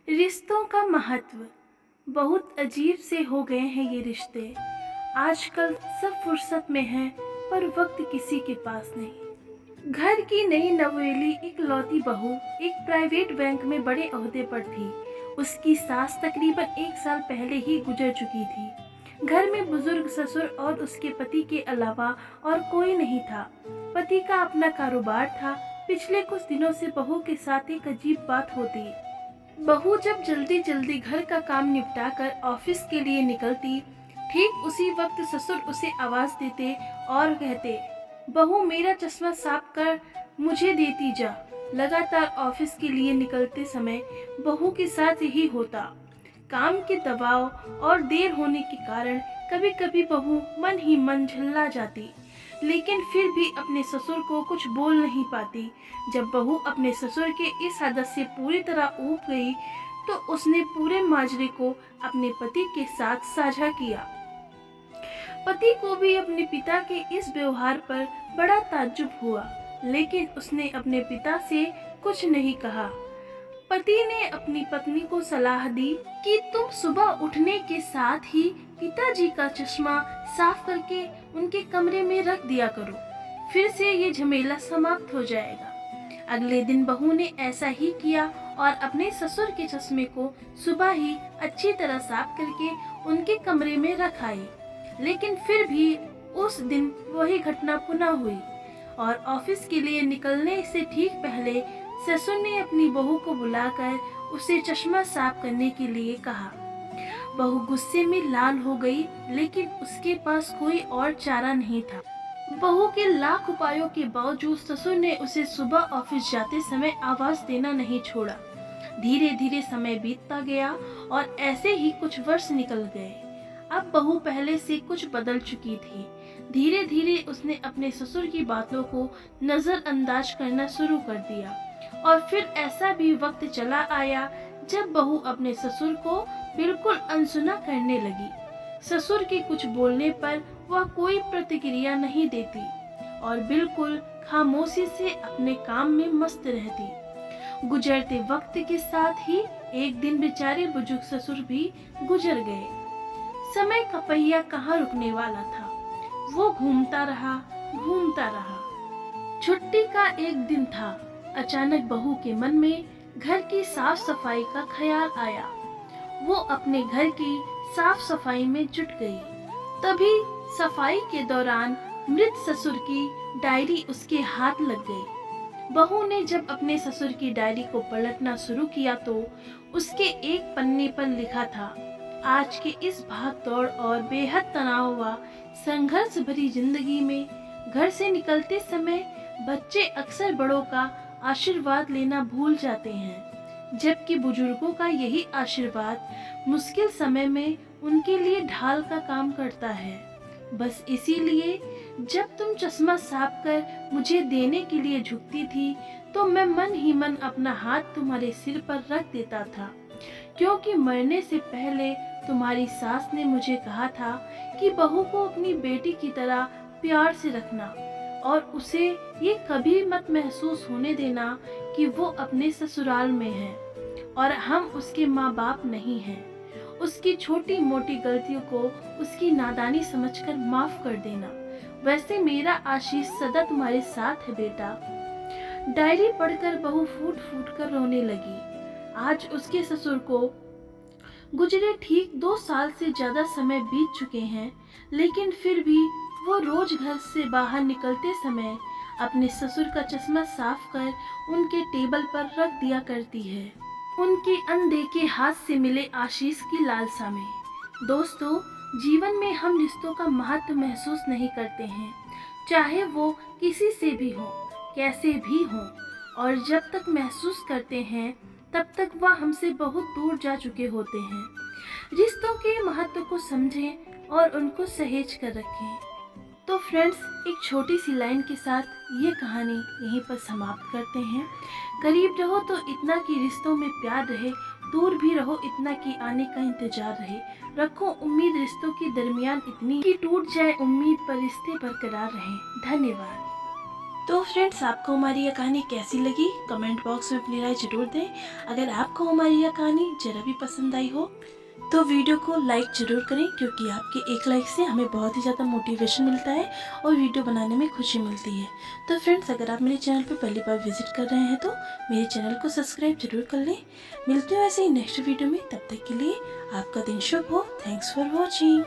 रिश्तों का महत्व बहुत अजीब से हो गए हैं ये रिश्ते। आजकल सब फुर्सत में हैं पर वक्त किसी के पास नहीं। घर की नई नवेली इकलौती बहू एक प्राइवेट बैंक में बड़े ओहदे पर थी। उसकी सास तकरीबन 1 साल पहले ही गुजर चुकी थी। घर में बुजुर्ग ससुर और उसके पति के अलावा और कोई नहीं था। पति का अपना कारोबार था। पिछले कुछ दिनों से बहू के साथ एक अजीब बात होती। बहू जब जल्दी जल्दी घर का काम निपटा कर ऑफिस के लिए निकलती, ठीक उसी वक्त ससुर उसे आवाज देते और कहते, बहू मेरा चश्मा साफ कर मुझे देती जा। लगातार ऑफिस के लिए निकलते समय बहू के साथ यही होता। काम के दबाव और देर होने के कारण कभी कभी बहू मन ही मन झल्ला जाती, लेकिन फिर भी अपने ससुर को कुछ बोल नहीं पाती। जब बहू अपने ससुर के इस आदत से पूरी तरह ऊब गई तो उसने पूरे माजरे को अपने पति के साथ साझा किया। पति को भी अपने पिता के इस व्यवहार पर बड़ा ताज्जुब हुआ, लेकिन उसने अपने पिता से कुछ नहीं कहा। पति ने अपनी पत्नी को सलाह दी कि तुम सुबह उठने के साथ ही पिताजी का चश्मा साफ करके उनके कमरे में रख दिया करो, फिर से ये झमेला समाप्त हो जाएगा। अगले दिन बहू ने ऐसा ही किया और अपने ससुर के चश्मे को सुबह ही अच्छी तरह साफ करके उनके कमरे में रख आई। लेकिन फिर भी उस दिन वही घटना पुनः हुई और ऑफिस के लिए निकलने से ठीक पहले ससुर ने अपनी बहू को बुलाकर उसे चश्मा साफ करने के लिए कहा। बहू गुस्से में लाल हो गई, लेकिन उसके पास कोई और चारा नहीं था। बहू के लाख उपायों के बावजूद ससुर ने उसे सुबह ऑफिस जाते समय आवाज देना नहीं छोड़ा। धीरे धीरे समय बीतता गया और ऐसे ही कुछ वर्ष निकल गए। अब बहू पहले से कुछ बदल चुकी थी। धीरे धीरे उसने अपने ससुर की बातों को नजरअंदाज करना शुरू कर दिया और फिर ऐसा भी वक्त चला आया जब बहू अपने ससुर को बिल्कुल अनसुना करने लगी। ससुर के कुछ बोलने पर वह कोई प्रतिक्रिया नहीं देती और बिल्कुल खामोशी से अपने काम में मस्त रहती। गुजरते वक्त के साथ ही एक दिन बेचारे बुजुर्ग ससुर भी गुजर गए। समय का पहिया कहाँ रुकने वाला था, वो घूमता रहा। छुट्टी का एक दिन था। अचानक बहू के मन में घर की साफ सफाई का ख्याल आया। वो अपने घर की साफ सफाई में जुट गई। तभी सफाई के दौरान मृत ससुर की डायरी उसके हाथ लग गई। बहू ने जब अपने ससुर की डायरी को पलटना शुरू किया तो उसके एक पन्ने पर लिखा था, आज के इस भागदौड़ और बेहद तनाव व संघर्ष भरी जिंदगी में घर से निकलते समय बच्चे अक्सर बड़ों का आशीर्वाद लेना भूल जाते हैं, जबकि बुजुर्गों का यही आशीर्वाद मुश्किल समय में उनके लिए ढाल का काम करता है। बस इसीलिए जब तुम चश्मा साफ कर मुझे देने के लिए झुकती थी तो मैं मन ही मन अपना हाथ तुम्हारे सिर पर रख देता था, क्योंकि मरने से पहले तुम्हारी सास ने मुझे कहा था कि बहू को अपनी बेटी की तरह प्यार से रखना और उसे ये कभी मत महसूस होने देना कि वो अपने ससुराल में है और हम उसके माँ बाप नहीं हैं। उसकी छोटी मोटी गलतियों को उसकी नादानी समझकर माफ कर देना। वैसे मेरा आशीष सदा तुम्हारे साथ है बेटा। डायरी पढ़कर बहू फूट फूट कर रोने लगी। आज उसके ससुर को गुजरे ठीक 2 साल से ज्यादा समय बीत चुके हैं, लेकिन फिर भी वो रोज घर से बाहर निकलते समय अपने ससुर का चश्मा साफ कर उनके टेबल पर रख दिया करती है, उनके अनदेखे हाथ से मिले आशीष की लालसा में। दोस्तों, जीवन में हम रिश्तों का महत्व महसूस नहीं करते हैं, चाहे वो किसी से भी हो, कैसे भी हो, और जब तक महसूस करते हैं तब तक वह हमसे बहुत दूर जा चुके होते हैं। रिश्तों के महत्व को समझें और उनको सहेज कर रखें। तो फ्रेंड्स, एक छोटी सी लाइन के साथ ये कहानी यहीं पर समाप्त करते हैं। करीब रहो तो इतना कि रिश्तों में प्यार रहे, दूर भी रहो इतना कि आने का इंतजार रहे। रखो उम्मीद रिश्तों के दरमियान इतनी कि टूट जाए उम्मीद पर रिश्ते बरकरार रहे। धन्यवाद। तो फ्रेंड्स, आपको हमारी यह कहानी कैसी लगी कमेंट बॉक्स में अपनी राय जरूर दें। अगर आपको हमारी यह कहानी जरा भी पसंद आई हो तो वीडियो को लाइक जरूर करें, क्योंकि आपके एक लाइक से हमें बहुत ही ज़्यादा मोटिवेशन मिलता है और वीडियो बनाने में खुशी मिलती है। तो फ्रेंड्स, अगर आप मेरे चैनल पर पहली बार विजिट कर रहे हैं तो मेरे चैनल को सब्सक्राइब जरूर कर लें। मिलते हैं ऐसे ही नेक्स्ट वीडियो में, तब तक के लिए आपका दिन शुभ हो। Thanks for watching.